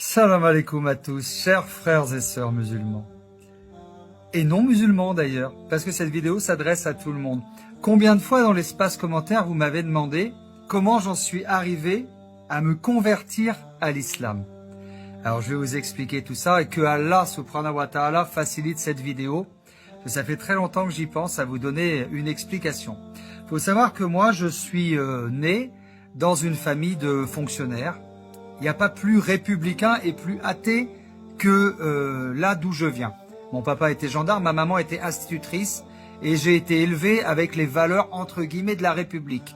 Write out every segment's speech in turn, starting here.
Salam alaikum à tous, chers frères et sœurs musulmans. Et non musulmans d'ailleurs, parce que cette vidéo s'adresse à tout le monde. Combien de fois dans l'espace commentaire vous m'avez demandé comment j'en suis arrivé à me convertir à l'islam? Alors je vais vous expliquer tout ça et que Allah subhanahu wa ta'ala facilite cette vidéo. Ça fait très longtemps que j'y pense à vous donner une explication. Il faut savoir que moi je suis né dans une famille de fonctionnaires. Il n'y a pas plus républicain et plus athée que là d'où je viens. Mon papa était gendarme, ma maman était institutrice et j'ai été élevé avec les valeurs entre guillemets de la République.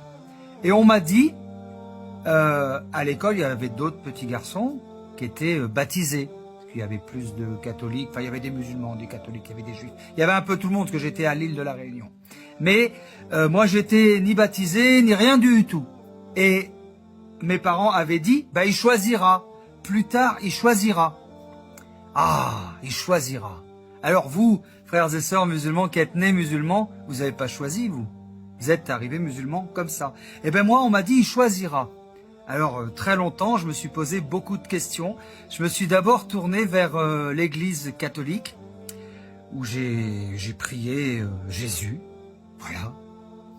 Et on m'a dit, à l'école, il y avait d'autres petits garçons qui étaient baptisés. Parce qu'il y avait plus de catholiques, enfin il y avait des musulmans, des catholiques, il y avait des juifs. Il y avait un peu tout le monde parce que j'étais à l'île de la Réunion. Mais moi j'étais ni baptisé, ni rien du tout. Et mes parents avaient dit, bah il choisira. Plus tard, il choisira. Ah, il choisira. Alors vous, frères et sœurs musulmans qui êtes nés musulmans, vous n'avez pas choisi, vous. Vous êtes arrivés musulmans comme ça. Et ben moi, on m'a dit, il choisira. Alors très longtemps, je me suis posé beaucoup de questions. Je me suis d'abord tourné vers l'église catholique, où j'ai prié Jésus. Voilà.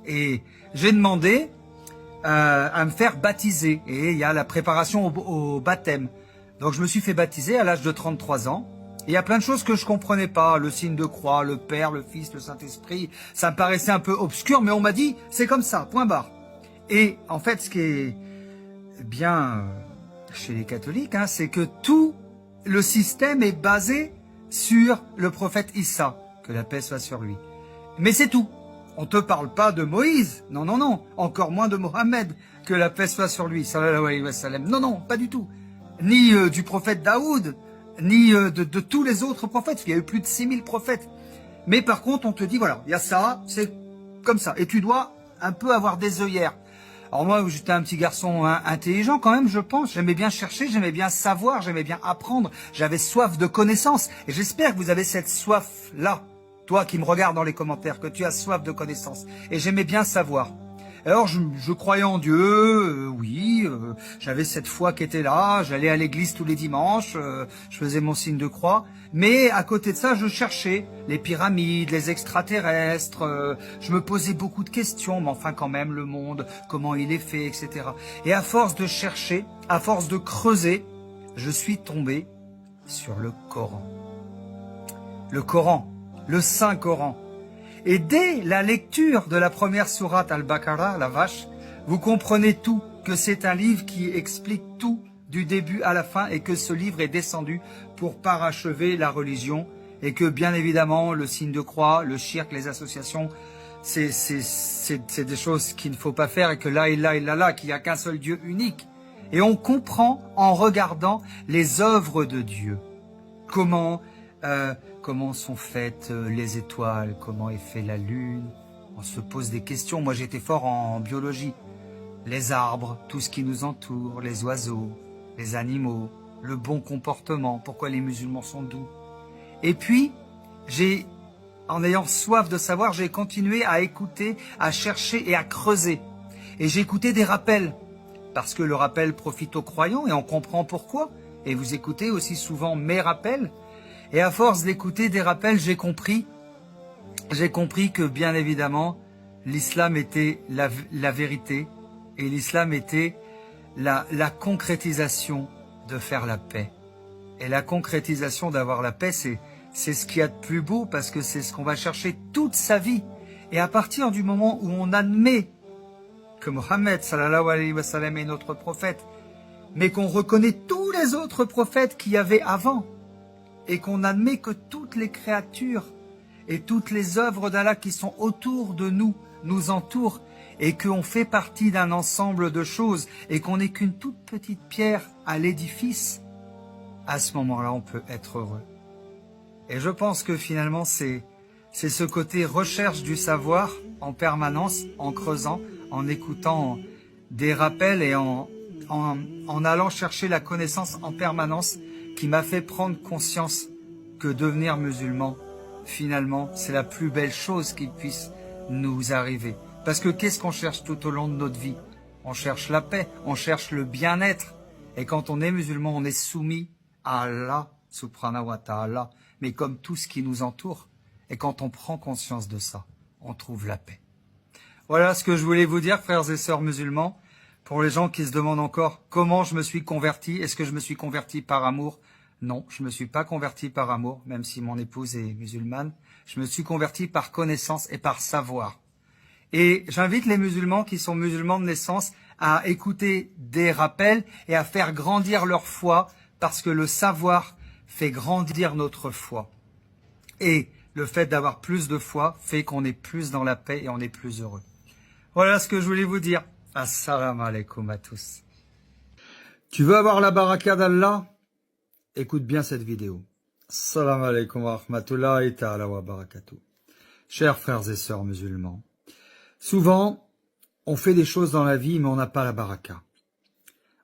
Et j'ai demandé à me faire baptiser. Et il y a la préparation au baptême. Donc je me suis fait baptiser à l'âge de 33 ans. Et il y a plein de choses que je comprenais pas. Le signe de croix, le Père, le Fils, le Saint-Esprit. Ça me paraissait un peu obscur, mais on m'a dit, c'est comme ça, point barre. Et en fait, ce qui est bien chez les catholiques, hein, c'est que tout le système est basé sur le prophète Issa. Que la paix soit sur lui. Mais c'est tout. On te parle pas de Moïse, non, non, non, encore moins de Mohammed, que la paix soit sur lui, sallallahu alayhi wa sallam. Non, non, pas du tout. Ni du prophète Daoud, ni de tous les autres prophètes, il y a eu plus de 6000 prophètes. Mais par contre, on te dit, voilà, il y a ça, c'est comme ça, et tu dois un peu avoir des œillères. Alors moi, j'étais un petit garçon intelligent quand même, je pense, j'aimais bien chercher, j'aimais bien savoir, j'aimais bien apprendre, j'avais soif de connaissances, et j'espère que vous avez cette soif-là. Toi qui me regardes dans les commentaires, que tu as soif de connaissances. Et j'aimais bien savoir. Alors je croyais en Dieu, oui, j'avais cette foi qui était là, j'allais à l'église tous les dimanches, je faisais mon signe de croix. Mais à côté de ça, je cherchais les pyramides, les extraterrestres, je me posais beaucoup de questions, mais enfin quand même le monde, comment il est fait, etc. Et à force de chercher, à force de creuser, je suis tombé sur le Coran. Le Coran. Le Saint-Coran. Et dès la lecture de la première sourate Al-Baqarah, la vache, vous comprenez tout, que c'est un livre qui explique tout du début à la fin et que ce livre est descendu pour parachever la religion et que bien évidemment le signe de croix, le shirk, les associations, c'est des choses qu'il ne faut pas faire et que la ilaha illallah, qu'il n'y a qu'un seul Dieu unique. Et on comprend en regardant les œuvres de Dieu. Comment sont faites les étoiles, comment est fait la lune. On se pose des questions. Moi, j'étais fort en biologie. Les arbres, tout ce qui nous entoure, les oiseaux, les animaux, le bon comportement, pourquoi les musulmans sont doux. Et puis, en ayant soif de savoir, j'ai continué à écouter, à chercher et à creuser. Et j'ai écouté des rappels, parce que le rappel profite aux croyants et on comprend pourquoi. Et vous écoutez aussi souvent mes rappels. Et à force d'écouter des rappels, j'ai compris que bien évidemment, l'islam était la vérité et l'islam était la concrétisation de faire la paix. Et la concrétisation d'avoir la paix, c'est ce qu'il y a de plus beau parce que c'est ce qu'on va chercher toute sa vie. Et à partir du moment où on admet que Mohammed sallallahu alayhi wa sallam est notre prophète, mais qu'on reconnaît tous les autres prophètes qu'il y avait avant, et qu'on admet que toutes les créatures et toutes les œuvres d'Allah qui sont autour de nous, nous entourent, et qu'on fait partie d'un ensemble de choses, et qu'on n'est qu'une toute petite pierre à l'édifice, à ce moment-là, on peut être heureux. Et je pense que finalement, c'est ce côté recherche du savoir en permanence, en creusant, en écoutant des rappels et en allant chercher la connaissance en permanence, qui m'a fait prendre conscience que devenir musulman, finalement, c'est la plus belle chose qui puisse nous arriver. Parce que qu'est-ce qu'on cherche tout au long de notre vie? On cherche la paix, on cherche le bien-être. Et quand on est musulman, on est soumis à Allah, subhanahu wa ta'ala, mais comme tout ce qui nous entoure. Et quand on prend conscience de ça, on trouve la paix. Voilà ce que je voulais vous dire, frères et sœurs musulmans. Pour les gens qui se demandent encore comment je me suis converti, est-ce que je me suis converti par amour? Non, je ne me suis pas converti par amour, même si mon épouse est musulmane. Je me suis converti par connaissance et par savoir. Et j'invite les musulmans qui sont musulmans de naissance à écouter des rappels et à faire grandir leur foi, parce que le savoir fait grandir notre foi. Et le fait d'avoir plus de foi fait qu'on est plus dans la paix et on est plus heureux. Voilà ce que je voulais vous dire. Assalamu alaikum à tous. Tu veux avoir la baraka d'Allah? Écoute bien cette vidéo. Assalamu alaikum wa rahmatullahi ta'ala wa barakatuh. Chers frères et sœurs musulmans, souvent, on fait des choses dans la vie, mais on n'a pas la baraka.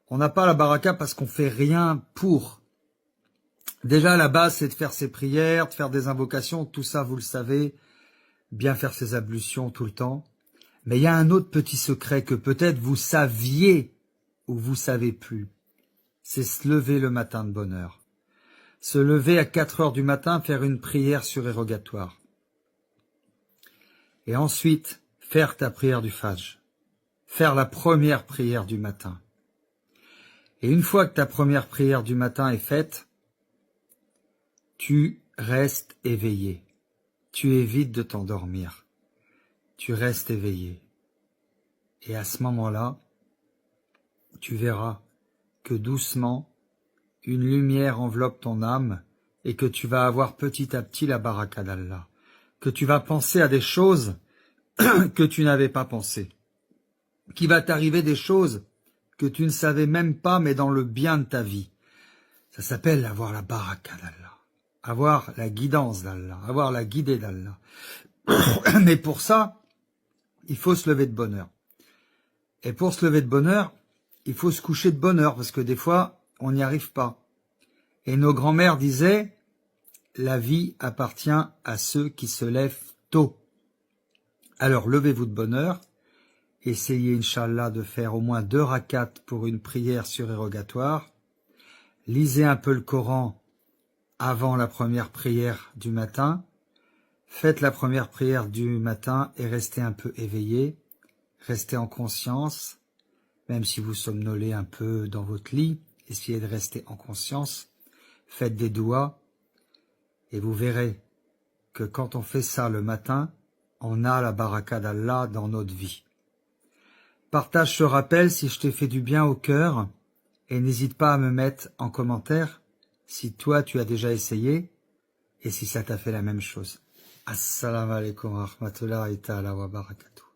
On n'a pas la baraka parce qu'on fait rien pour. Déjà, la base, c'est de faire ses prières, de faire des invocations, tout ça, vous le savez, bien faire ses ablutions tout le temps. Mais il y a un autre petit secret que peut-être vous saviez ou vous savez plus. C'est se lever le matin de bonne heure. Se lever à 4 heures du matin, faire une prière surérogatoire. Et ensuite, faire ta prière du Fajr. Faire la première prière du matin. Et une fois que ta première prière du matin est faite, tu restes éveillé. Tu évites de t'endormir. Tu restes éveillé. Et à ce moment-là, tu verras que doucement, une lumière enveloppe ton âme et que tu vas avoir petit à petit la baraka d'Allah. Que tu vas penser à des choses que tu n'avais pas pensé. Qu'il va t'arriver des choses que tu ne savais même pas, mais dans le bien de ta vie. Ça s'appelle avoir la baraka d'Allah. Avoir la guidance d'Allah. Avoir la guidée d'Allah. Mais pour ça, il faut se lever de bonne heure. Et pour se lever de bonne heure, il faut se coucher de bonne heure, parce que des fois, on n'y arrive pas. Et nos grands-mères disaient, la vie appartient à ceux qui se lèvent tôt. Alors, levez-vous de bonne heure, essayez, Inch'Allah, de faire au moins 2 rakats pour une prière surérogatoire, lisez un peu le Coran avant la première prière du matin, faites la première prière du matin et restez un peu éveillé, restez en conscience, même si vous somnolez un peu dans votre lit, essayez de rester en conscience, faites des douas, et vous verrez que quand on fait ça le matin, on a la baraka d'Allah dans notre vie. Partage ce rappel si je t'ai fait du bien au cœur, et n'hésite pas à me mettre en commentaire si toi tu as déjà essayé, et si ça t'a fait la même chose. Assalamu alaikum wa rahmatullahi ta'ala wa barakatuh.